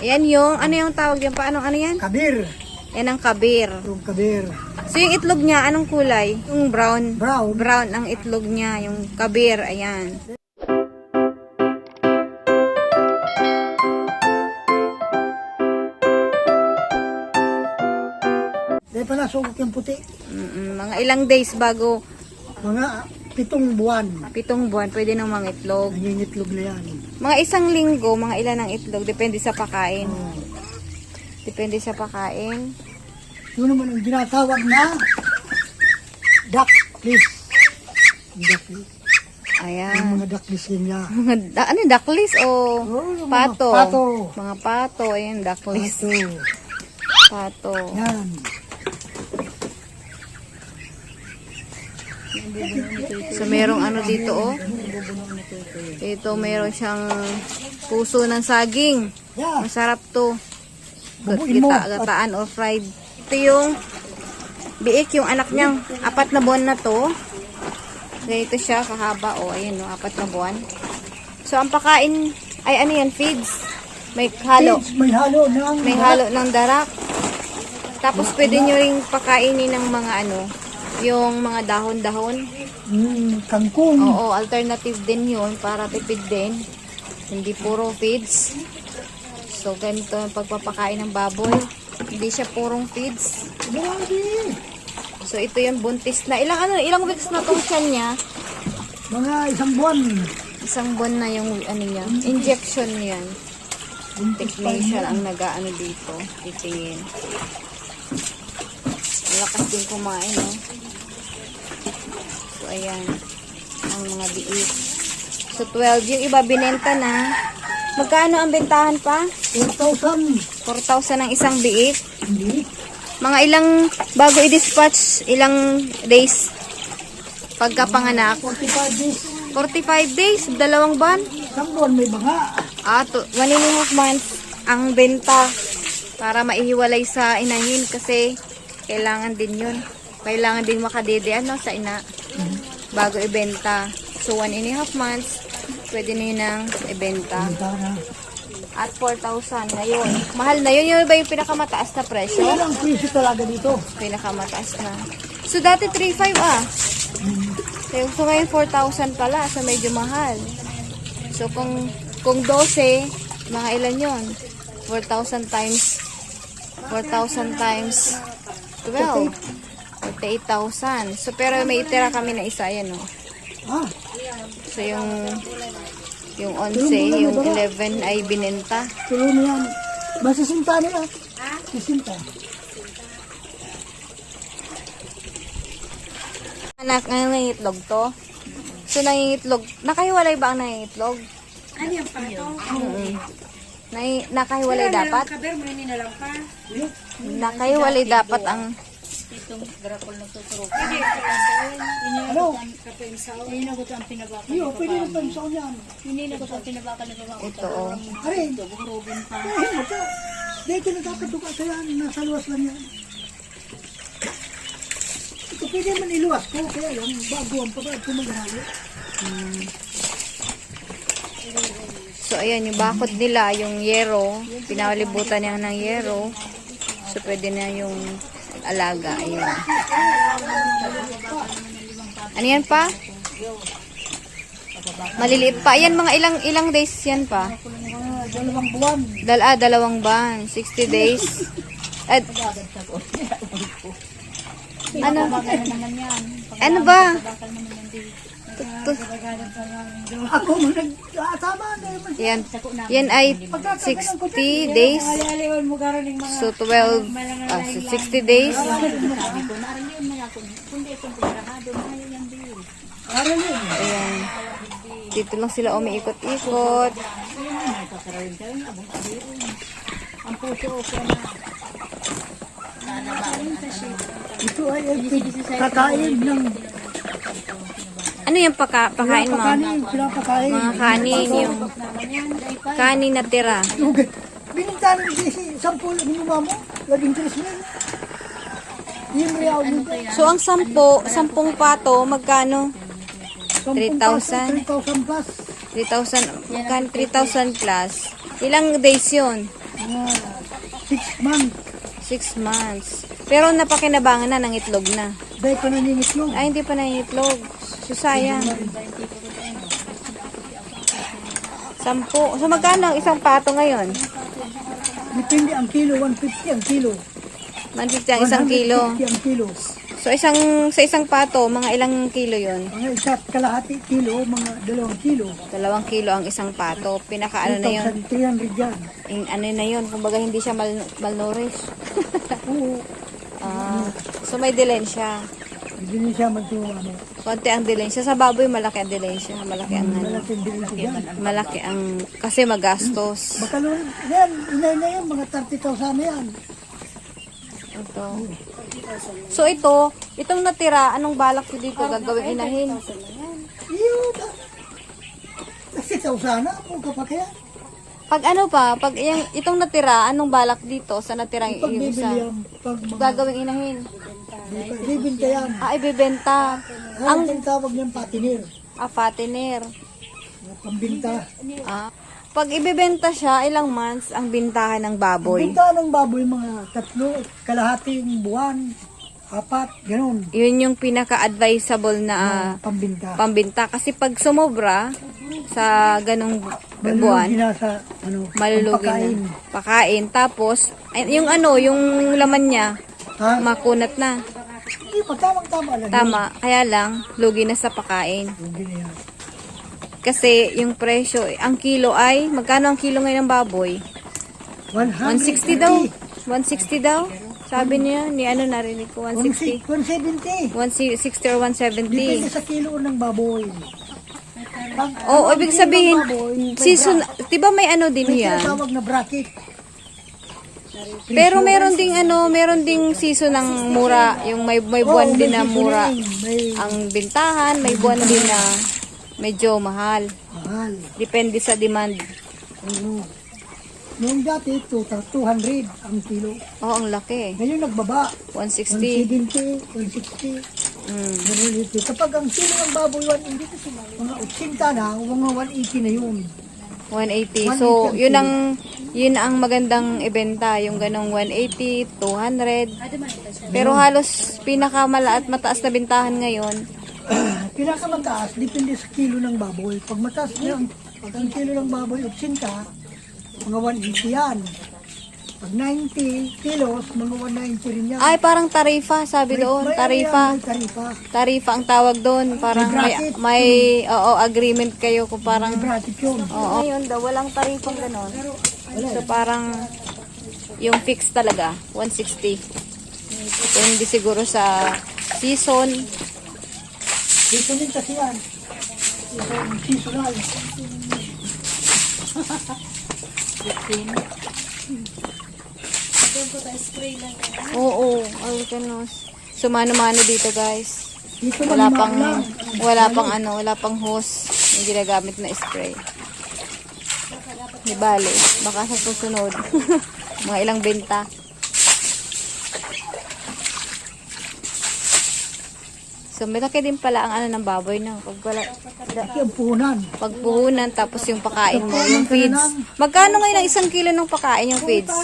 Ayan yung, ano yung tawag yan pa? Ano yan? Kabir. Yan ang kabir. Yung kabir. So yung itlog niya, anong kulay? Yung brown. Brown. Brown ang itlog niya, yung kabir. Ayan. Dahil pala sugok yung puti. Mga ilang days bago Mga 7 buwan. 7 buwan, pwede nang mga itlog. Nangingitlog na yan. Mga 1 linggo, mga ilan ang itlog. Depende sa pakain. Depende sa pakain. Yun naman ang ginatawag na ducklis. Ducklis. Ayan. Yung mga ducklis yun niya. Ano, ducklis o yung mga pato? pato. Mga pato, ayan, ducklis. Pato. Pato. Yan. So, merong ano dito, oh. Ito, meron siyang puso ng saging. Yeah. Masarap to. Bubuin mo. Gataan or fried. Ito yung biik, yung anak niyang 4 na buwan na to. Ganito siya, kahaba, oh. Ayan, oh, 4 na buwan. So, ang pakain, ay ano yan, feeds. May halo. Feeds, may halo ng... May halo ng darak. Tapos, pwede nyo ring pakainin ng mga ano, yung mga dahon-dahon. Kangkong. Oo, alternative din yun para tipid din. Hindi puro feeds. So, ganito ang pagpapakain ng baboy. Hindi siya purong feeds. Grabe. So, ito yung buntis na. Ilang weeks na tong tiyan niya? Mga 1 buwan. 1 buwan na yung ano niya. Injection yan. Technician ang nag-ano dito. Titingin. Malakas din kumain, no? So, ayan. Ang mga biik. So, 12. Yung iba binenta na. Magkano ang bentahan pa? 4,000. 4,000 ang isang biik. Hindi. Mga ilang, bago i-dispatch, ilang days pagkapanganak? 45 days. 45 days, 2 buwan. 1 buwan may banga. 1.5 months ang benta para maihiwalay sa inahin kasi kailangan din yun. Kailangan din makadede sa ina bago ibenta. So, 1.5 months, pwede na yun ang ibenta. At 4,000 ngayon. Mahal na yun. Yun ba yung pinakamataas na presyo? Yan ang presyo talaga dito. Pinakamataas na. So, dati 3,500 So, ngayon 4,000 pala. So, medyo mahal. So, kung 12, mga ilan yun? 4,000 times 12. 48,000. So, pero may itira kami na isa. Yan, oh. Ah, So, yung 11, yung 11 ay binenta. tuloy na yan. Masisinta nila. Sisinta. Anak, nangingitlog to. So, nangingitlog. Nakahiwalay ba ang nangingitlog? Ano yung pato? Nakahiwalay dapat? Kaber mo yun na lang pa. Nakahiwalay dapat ang... Ano? Hindi na ko ang pinabakal. Iyo, pwede na pansaw niyan. Hindi na ko ang pinabakal na gawa. Ito, oh. Aray, Robin pa. mo ka. Dito na dapat tuka sa yan. Nasa luwas lang yan. Ito pwede man iluwas ko. Kaya yan, baguhan pa ba? Pumaghali. So, ayan, yung bakod nila, yung yero, pinalibutan niya ng yero. So, pwede na yung alaga. Ayan. Ano yan pa? Maliliit pa. Ayan, mga ilang days yan pa? 2 buwan. 2 buwan. 60 days. At, ano ba? Ako mo nag-tama na naman. Yan ay 60 days. Aliwan mo garo ng mga... So, 12, so 60 days. Ayan. Dito lang sila umiikot-ikot. Ang puso ko na. Ito ay kakain ng Ano yung pakain mo? pinapakain. Mga kanin, yung kanin na tira. Binintan ng 10 minuwa mo. Laging 3 mil. Yung real mo. So, ang 10 pato, magkano? 3,000? 3,000 plus. 3,000, magkano? 3,000 plus. Ilang days yun? Mga 6 months. 6 months. Pero napakinabangan na ng itlog na. Dahil pa naningitlog. Ay, hindi pa nangitlog. So, sayang. 10. So, magkano ang isang pato ngayon? Depende ang kilo, 150 ang kilo. 150 ang isang kilo. 150 ang kilo. So, sa isang pato, mga ilang kilo yon? Mga isa't kalahati kilo, mga 2 kilo. 2 kilo ang isang pato. Pinaka ano na yun? 2,300 yan. Ano na yun? Kumbaga hindi siya malnourished. Oo. So, may dilensya. Hindi niya siya magtuwa mo. Konti ang dilensya. Sa baboy, malaki ang dilensya. Malaki ang Malaking din ito yan. malaki ang, kasi magastos. Baka nun, yan, inay na yan, mga 30,000 na yan. Ito. So, itong natira, anong balak ko dito? Gagawin inahin? Yun. Kasi sana, kung kapag kaya. Pag itong natira, anong balak dito sa natirang Pag yung bibili isa? yan, pag mga Gagawin inahin. bibinta yan. Ibebenta. Ang tawag niyan patinir. Fattener. Pambinta. Pag ibebenta siya, ilang months ang bintahan ng baboy? Binta ng baboy mga 3, kalahating buwan, 4, ganun. Yun yung pinaka-advisable na Pambinta. pambinta. Kasi pag sumobra sa ganong buwan, Malulugi na sa malulugi pagkain. na. Pakain. Tapos, yung laman niya, Ha? makunat na. Hindi pa, tamang-tama lang. Tama. Kaya lang, lugi na sa pakain. Hindi na yan. Kasi yung presyo, ang kilo ay, magkano ang kilo ngayon ng baboy? 160 daw. 160 daw. Sabi niya, narinig ko, 160. 170. 160 or 170. Depende sa kilo ng baboy. Pag, Oh, ang ibig kilo ng sabihin, baboy, season, 'di ba may ano din may yan? tinatawag na bracket. Pero meron ding season ng mura, yung may buwan Oo, din may na mura. May Ang bintahan, may buwan din na medyo mahal. mahal. Depende sa demand. Oo. Noong dati, 200 ang kilo. Oh, ang laki. Ngayon nagbaba. 160. 170, 160. Mm. Ganun ito. Kapag ang kilo ng baboy, 180, mga 80 na, mga 180 na yun. 180. So, yun ang magandang ibenta, yung ganong 180, 200. Pero halos pinakamalaat mataas na bintahan ngayon, Pinakamataas, depende sa kilo ng baboy. Pag mataas na, pag ang kilo ng baboy, 80, mga 180 yan. Pag 90 kilos, mga 190 rin yan. ay parang tarifa, sabi doon, tarifa. May tarifa. Tarifa ang tawag doon, parang bracket. may agreement kayo kung parang May bracket yun. oo. Ngayon daw walang tarifang ganon. Wala. So parang yung fix talaga, 160. Depende siguro sa season. Dito din kasi yan. Seasonal. Oo, alkanos. So mano-mano dito, guys. Dito Wala man pang lang. wala pang hose yung ginagamit na spray. Di bale, baka sa susunod. Mga ilang benta. So, malaki din pala ang ano ng baboy na. Laki ang puhunan. Pagpuhunan, tapos yung pakain mo, yung feeds. Magkano ngayon ang 1 kilo ng pakain yung feeds?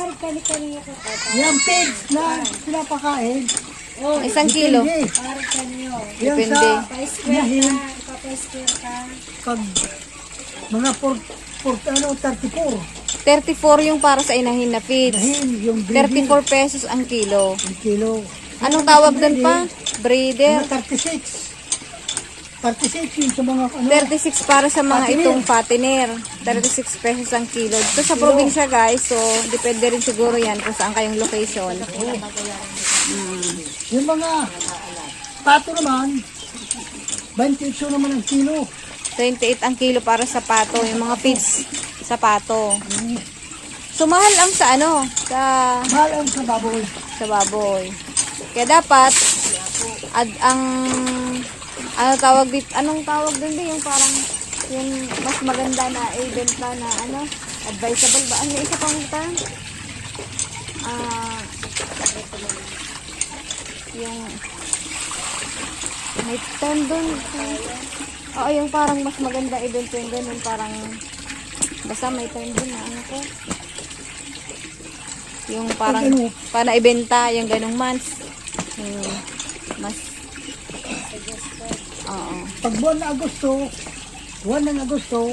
Yan pigs na pinapakain. 1 kilo. Depende. Yan Depende. sa inahin. Pag mga 34. 34 yung para sa inahin na feeds. Inahin, yung breeding. 34 pesos ang kilo. Ang kilo. Anong tawag doon pa? Breeder. Mga 36. 36 yun sa mga 36 para sa mga Fattener. itong fattener. 36 pesos ang kilo. Ito sa probinsya, guys. So, depende rin siguro yan kung saan kayong location. Yung mga pato naman, 28 naman ang kilo. 28 ang kilo para sa pato. Yung mga feeds sa pato. So, mahal ang sa ano? Mahal ang sa baboy. Sa baboy. Kaya dapat, anong tawag din yung parang, yung mas maganda na ibenta na advisable ba? Ano yung isa pang term? Yung, may term dun. Oo, yung parang mas maganda ibenta yung ganun, parang, basta may term dun na, Yung parang, Pag ano? para ibenta, yung ganong months. Yung mas, oo. Pag buwan ng Agosto,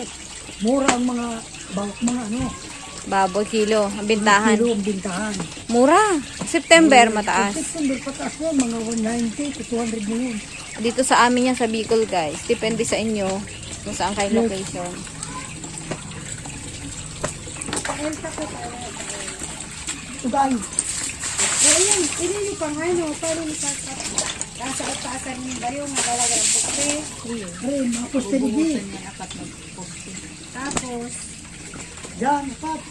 mura ang mga mga Baboy kilo, ang bintahan. kilo ang bintahan. Mura. September, mataas. September pataas na, mga 190 to 200 na yun. Dito sa amin yan sa Bicol, guys. Depende sa inyo kung saan kayo location. Ugay. Ayan, pinili pang ano, paano nikakat. Nasa ipaasan ng bariyo, magalaga ng pukte. Ay, mga posterigi. Tapos, Diyan, apat.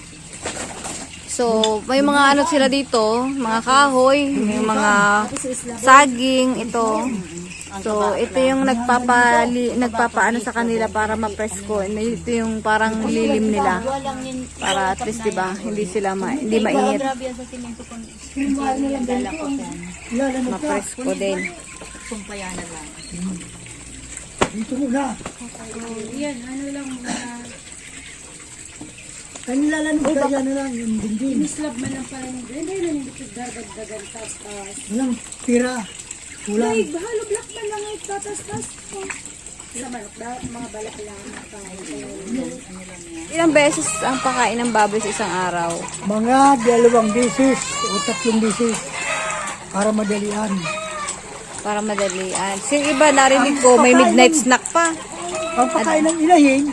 So, may mga ano sila dito, mga kahoy, may mga saging, ito. So, ito yung nagpapaano sa kanila para ma-presko. Ito yung parang lilim nila. Para at least, diba, hindi sila hindi mainit. Kinuha na lang ganito. Ilalanod ka. Ma-presko din. Dito muna. yan, ano lang muna. Kanila lang kaya na lang yung dinding. Mislab man lang pala ng hindi na hindi ko dadagdagan tas. Walang tira. Kulang. Ay, bahalo black man lang ay tas. Sa manok daw, mga balak lang kain. Ilang beses ang pakain ng baboy sa isang araw? Mga 2 bisis o 3 bisis para madalian. Para madalian. Yung iba narinig ko, may midnight snack pa. Ang pagkain ng inahin,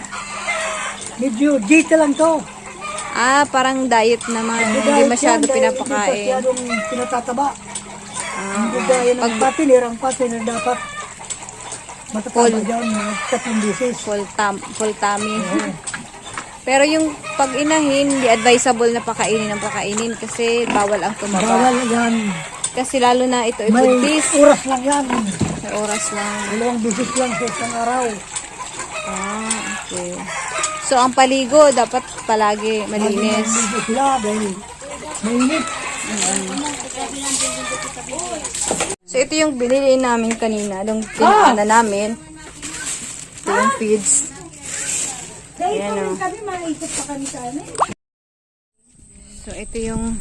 medyo dito lang to. Ah, parang diet naman. Hindi masyado Hindi pinapakain. masyadong pinatataba. Ah, Hindi gaya ng patinir, ang patinir dapat matataba dyan mga 3 bisis. full tummy. Pero yung pag inahin, hindi advisable na pakainin ng pakainin kasi bawal ang tumaba. Bawal yan. Kasi lalo na ito May ibuntis. oras lang yan. May oras lang. 2 bisis lang sa isang araw. Ah, okay. So, ang paligo dapat palagi malinis. Hindi sila dahil mainit. So, ito yung binili namin kanina. Nung tinaan na namin. Ito yung feeds. Ayan o. Kami maikot pa kami sa ano. So, ito yung...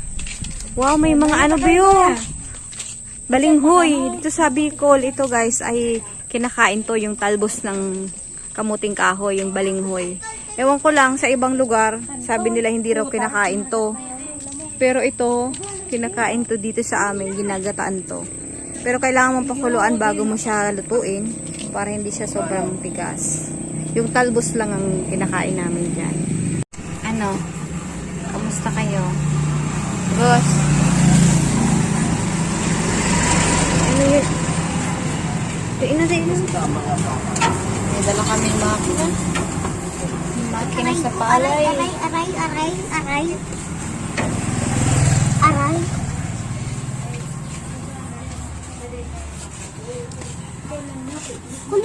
Wow, may mga ano ba yun? Balinghoy. Dito sa Bicol, ito guys, ay kinakain to yung talbos ng kamuting kahoy, yung balinghoy. Ewan ko lang, sa ibang lugar, sabi nila hindi raw kinakain to. Pero ito, kinakain to dito sa amin, ginagataan to. Pero kailangan mong pakuluan bago mo siya lutuin para hindi siya sobrang tigas. Yung talbos lang ang kinakain namin dyan. Ano? Kamusta kayo? Boss? Ano yun? Tiin na. May dala kami makina. Makina sa palay. Aray.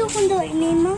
Kundo ini mo.